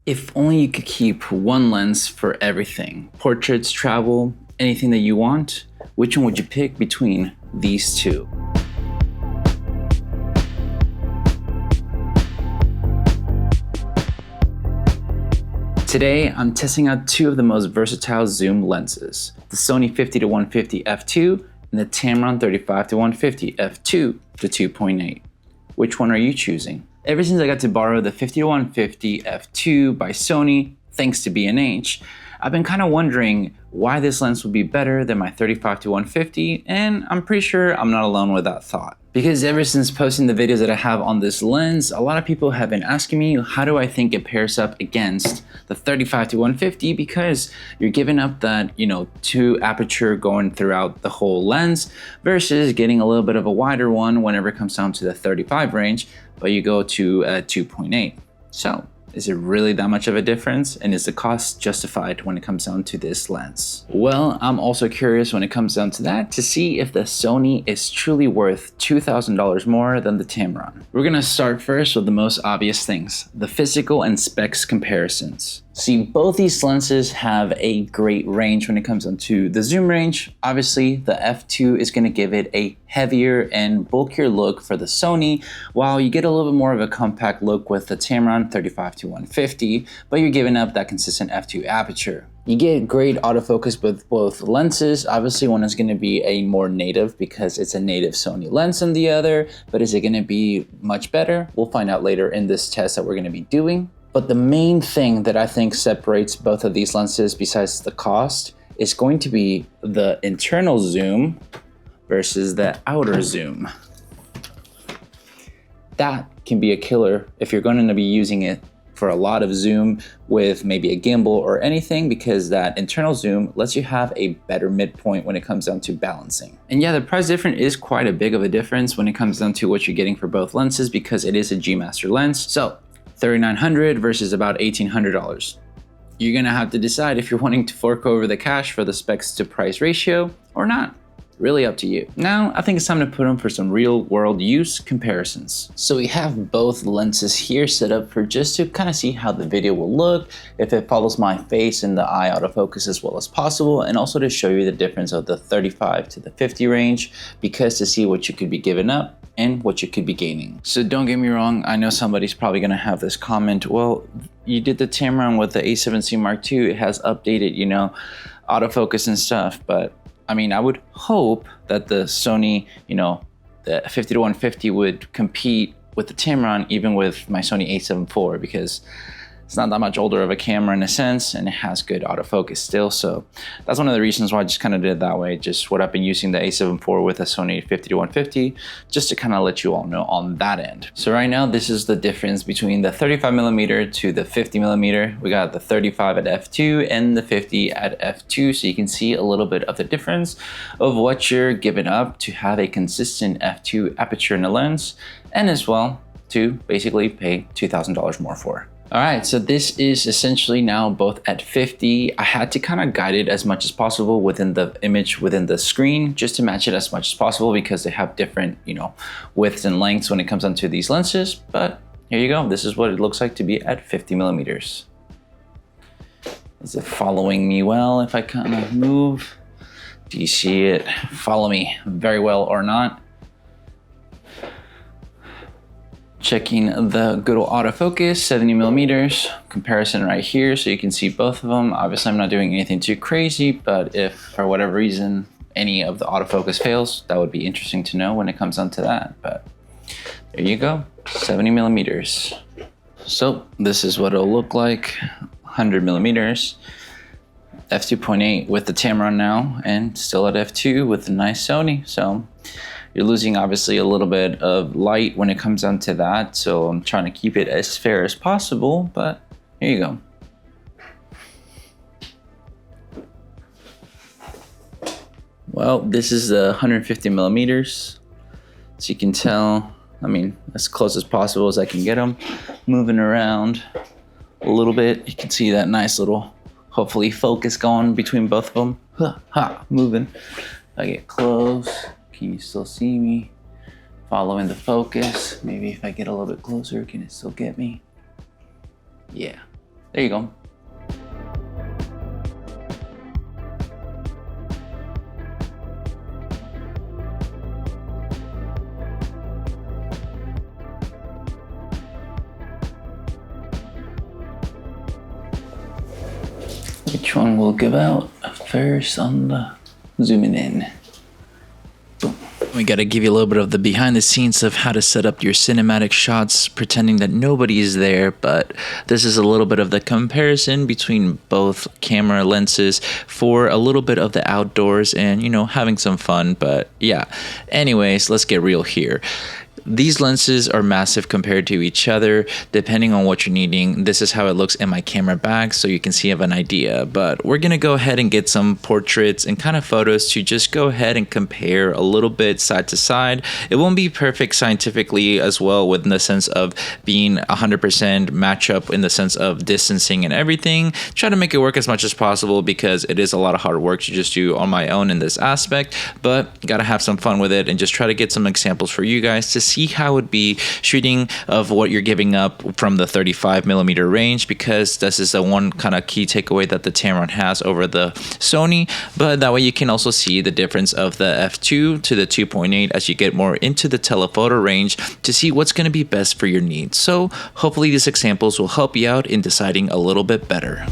If only you could keep one lens for everything, portraits, travel, anything that you want, which one would you pick between these two? Today, I'm testing out two of the most versatile zoom lenses, the Sony 50-150 f2 and the Tamron 35-150 f2 to 2.8. Which one are you choosing? Ever since I got to borrow the 50-150 f2 by Sony, thanks to B&H, I've been kind of wondering why this lens would be better than my 35-150, and I'm pretty sure I'm not alone with that thought. Because ever since posting the videos that I have on this lens, a lot of people have been asking me how do I think it pairs up against the 35-150, because you're giving up that, two aperture going throughout the whole lens versus getting a little bit of a wider one whenever it comes down to the 35 range, but you go to 2.8. So is it really that much of a difference? And is the cost justified when it comes down to this lens? Well, I'm also curious when it comes down to that to see if the Sony is truly worth $2,000 more than the Tamron. We're gonna start first with the most obvious things, the physical and specs comparisons. See, both these lenses have a great range when it comes down to the zoom range. Obviously, the f2 is gonna give it a heavier and bulkier look for the Sony, while you get a little bit more of a compact look with the Tamron 35-150, but you're giving up that consistent f2 aperture. You get great autofocus with both lenses. Obviously, one is gonna be a more native because it's a native Sony lens than the other, but is it gonna be much better? We'll find out later in this test that we're gonna be doing. But the main thing that I think separates both of these lenses besides the cost is going to be the internal zoom versus the outer zoom. That can be a killer if you're going to be using it for a lot of zoom with maybe a gimbal or anything, because that internal zoom lets you have a better midpoint when it comes down to balancing. And yeah, the price difference is quite a big of a difference when it comes down to what you're getting for both lenses, because it is a G Master lens. So $3,900 versus about $1,800. You're gonna have to decide if you're wanting to fork over the cash for the specs to price ratio or not. Really up to you. Now, I think it's time to put them for some real world use comparisons. So we have both lenses here set up for just to kind of see how the video will look, if it follows my face and the eye autofocus as well as possible, and also to show you the difference of the 35 to the 50 range, because to see what you could be giving up and what you could be gaining. So don't get me wrong, I know somebody's probably gonna have this comment, well, you did the Tamron with the A7C Mark II, it has updated, autofocus and stuff, but I mean, I would hope that the Sony, the 50-150 would compete with the Tamron, even with my Sony A7 IV, because it's not that much older of a camera in a sense, and it has good autofocus still. So that's one of the reasons why I just kind of did it that way. Just what I've been using the A7 IV with a Sony 50-150, just to kind of let you all know on that end. So right now, this is the difference between the 35mm to the 50mm. We got the 35 at f2 and the 50 at f2. So you can see a little bit of the difference of what you're giving up to have a consistent f2 aperture in the lens, and as well to basically pay $2,000 more for. All right, so this is essentially now both at 50. I had to kind of guide it as much as possible within the image, within the screen, just to match it as much as possible, because they have different, widths and lengths when it comes down to these lenses. But here you go. This is what it looks like to be at 50mm. Is it following me well if I kind of move? Do you see it follow me very well or not? Checking the good old autofocus, 70mm, comparison right here, so you can see both of them. Obviously, I'm not doing anything too crazy, but if for whatever reason any of the autofocus fails, that would be interesting to know when it comes down to that. But there you go, 70mm. So this is what it'll look like, 100mm, f2.8 with the Tamron now, and still at f2 with the nice Sony. So you're losing obviously a little bit of light when it comes down to that, so I'm trying to keep it as fair as possible, but here you go. Well, this is the 150mm, so you can tell, I mean, as close as possible as I can get them. Moving around a little bit, you can see that nice little, hopefully, focus going between both of them. Moving. I get close. Can you still see me? Following the focus. Maybe if I get a little bit closer, can it still get me? Yeah. There you go. Which one will give out first on the zooming in? Boom. We gotta give you a little bit of the behind the scenes of how to set up your cinematic shots, pretending that nobody is there, but this is a little bit of the comparison between both camera lenses for a little bit of the outdoors and, you know, having some fun. But yeah, anyways, let's get real here. These lenses are massive compared to each other. Depending on what you're needing, this is how it looks in my camera bag, so you can see have an idea. But we're gonna go ahead and get some portraits and kind of photos to just go ahead and compare a little bit side to side. It won't be perfect scientifically as well, within the sense of being 100% match up in the sense of distancing and everything. Try to make it work as much as possible because it is a lot of hard work to just do on my own in this aspect, but gotta have some fun with it and just try to get some examples for you guys to see how it would be shooting of what you're giving up from the 35mm range, because this is the one kind of key takeaway that the Tamron has over the Sony. But that way you can also see the difference of the f2 to the 2.8 as you get more into the telephoto range to see what's going to be best for your needs. So hopefully these examples will help you out in deciding a little bit better.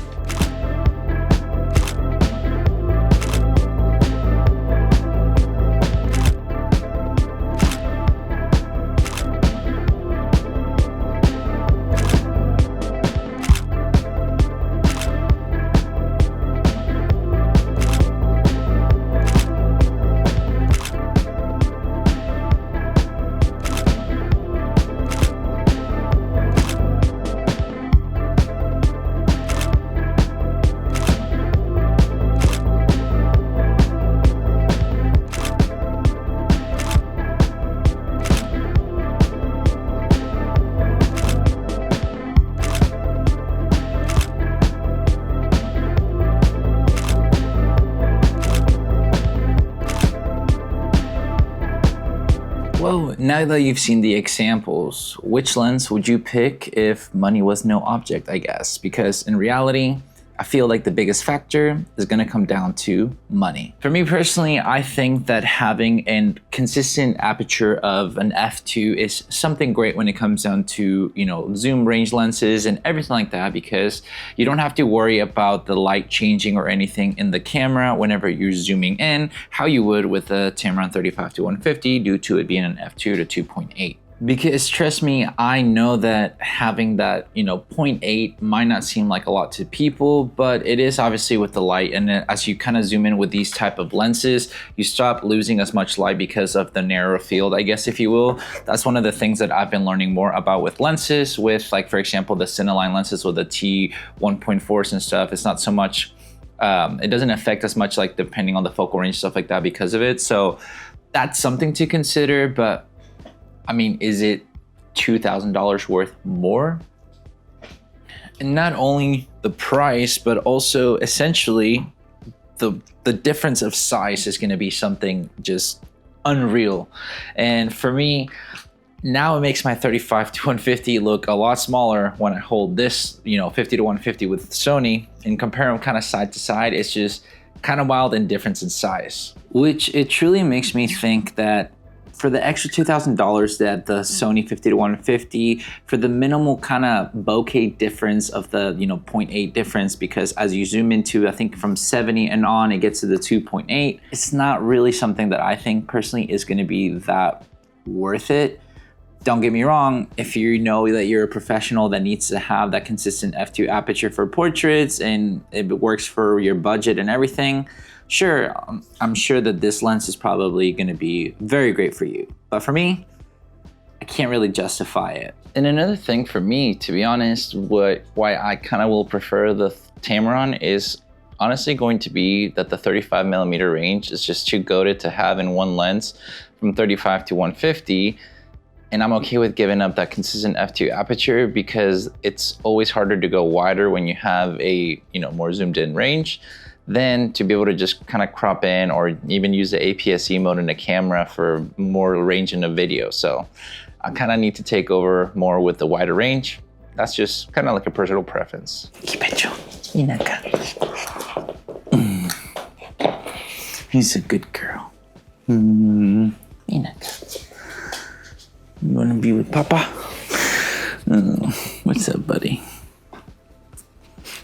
Whoa, now that you've seen the examples, which lens would you pick if money was no object, I guess? Because in reality, I feel like the biggest factor is gonna come down to money. For me personally, I think that having a consistent aperture of an f2 is something great when it comes down to, you know, zoom range lenses and everything like that, because you don't have to worry about the light changing or anything in the camera whenever you're zooming in, how you would with the Tamron 35-150 due to it being an f2 to 2.8. Because trust me, I know that having that, you know, 0.8 might not seem like a lot to people, but it is obviously with the light. And as you kind of zoom in with these type of lenses, you stop losing as much light because of the narrow field, I guess, if you will. That's one of the things that I've been learning more about with lenses, with like, for example, the Cineline lenses with the T1.4s and stuff. It's not so much, it doesn't affect as much, like depending on the focal range, stuff like that because of it. So that's something to consider, but I mean, is it $2,000 worth more? And not only the price, but also essentially the difference of size is gonna be something just unreal. And for me, now it makes my 35-150 look a lot smaller when I hold this, you know, 50-150 with Sony and compare them kind of side to side. It's just kind of wild in difference in size, which it truly makes me think that for the extra $2,000 that the Sony 50-150, for the minimal kind of bokeh difference of the, you know, 0.8 difference, because as you zoom into, I think from 70 and on, it gets to the 2.8. It's not really something that I think personally is going to be that worth it. Don't get me wrong, if you know that you're a professional that needs to have that consistent f2 aperture for portraits and it works for your budget and everything, sure, I'm sure that this lens is probably going to be very great for you. But for me, I can't really justify it. And another thing for me, to be honest, why I kind of will prefer the Tamron is honestly going to be that the 35mm range is just too goated to have in one lens from 35-150. And I'm okay with giving up that consistent f2 aperture because it's always harder to go wider when you have a, you know, more zoomed in range than to be able to just kind of crop in or even use the APS-C mode in the camera for more range in the video. So I kind of need to take over more with the wider range. that's just kind of like a personal preference. He's a good girl. You want to be with Papa? What's up, buddy?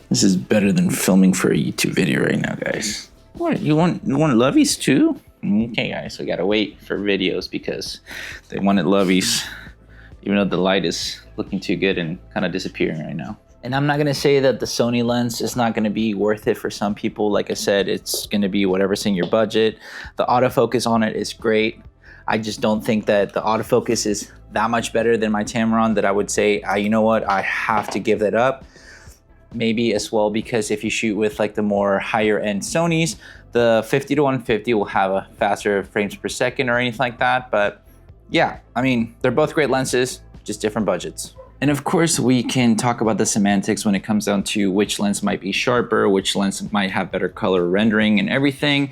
This is better than filming for a YouTube video right now, guys. What, you want lovies too? Okay, guys, we gotta wait for videos because they wanted lovies, even though the light is looking too good and kind of disappearing right now. And I'm not gonna say that the Sony lens is not gonna be worth it for some people. Like I said, it's gonna be whatever's in your budget. The autofocus on it is great. I just don't think that the autofocus is that much better than my Tamron that I would say, you know what, I have to give that up. Maybe as well because if you shoot with like the more higher end Sonys, the 50-150 will have a faster frames per second or anything like that. But yeah, I mean, they're both great lenses, just different budgets. And of course, we can talk about the semantics when it comes down to which lens might be sharper, which lens might have better color rendering and everything.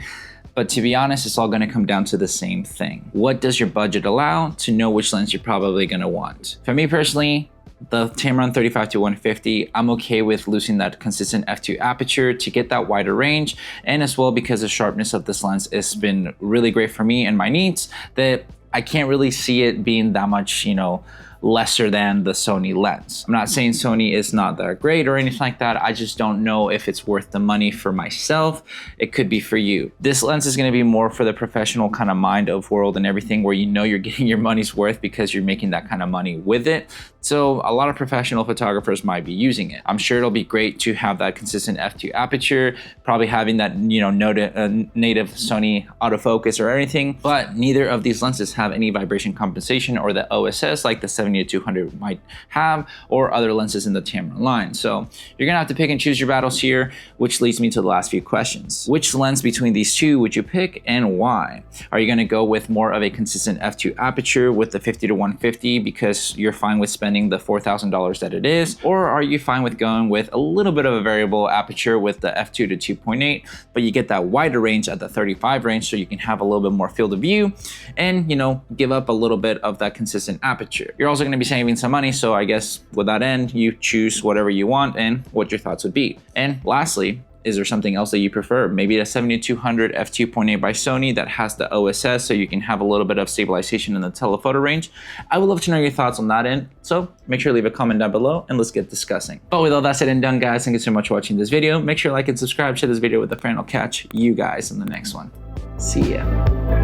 But to be honest, it's all gonna come down to the same thing. What does your budget allow to know which lens you're probably gonna want? For me personally, the Tamron 35-150, I'm okay with losing that consistent f2 aperture to get that wider range, and as well because the sharpness of this lens has been really great for me and my needs, that I can't really see it being that much, you know, lesser than the Sony lens. I'm not saying Sony is not that great or anything like that. I just don't know if it's worth the money for myself. It could be for you. This lens is gonna be more for the professional kind of mind of world and everything where you know you're getting your money's worth because you're making that kind of money with it. So a lot of professional photographers might be using it. I'm sure it'll be great to have that consistent f2 aperture, probably having that, you know, native Sony autofocus or anything, but neither of these lenses have any vibration compensation or the OSS like the 70-200 might have, or other lenses in the Tamron line. So you're gonna have to pick and choose your battles here, which leads me to the last few questions. Which lens between these two would you pick and why? Are you gonna go with more of a consistent f2 aperture with the 50-150 because you're fine with spending the $4,000 that it is, or are you fine with going with a little bit of a variable aperture with the f2 to 2.8, but you get that wider range at the 35 range so you can have a little bit more field of view and, you know, give up a little bit of that consistent aperture. You're also going to be saving some money, so I guess with that end, you choose whatever you want and what your thoughts would be. And lastly, is there something else that you prefer? Maybe a 70-200 f2.8 by Sony that has the OSS so you can have a little bit of stabilization in the telephoto range. I would love to know your thoughts on that end, so make sure to leave a comment down below and let's get discussing. But with all that said and done, guys, thank you so much for watching this video. Make sure to like and subscribe, share this video with a friend. I'll catch you guys in the next one. See ya.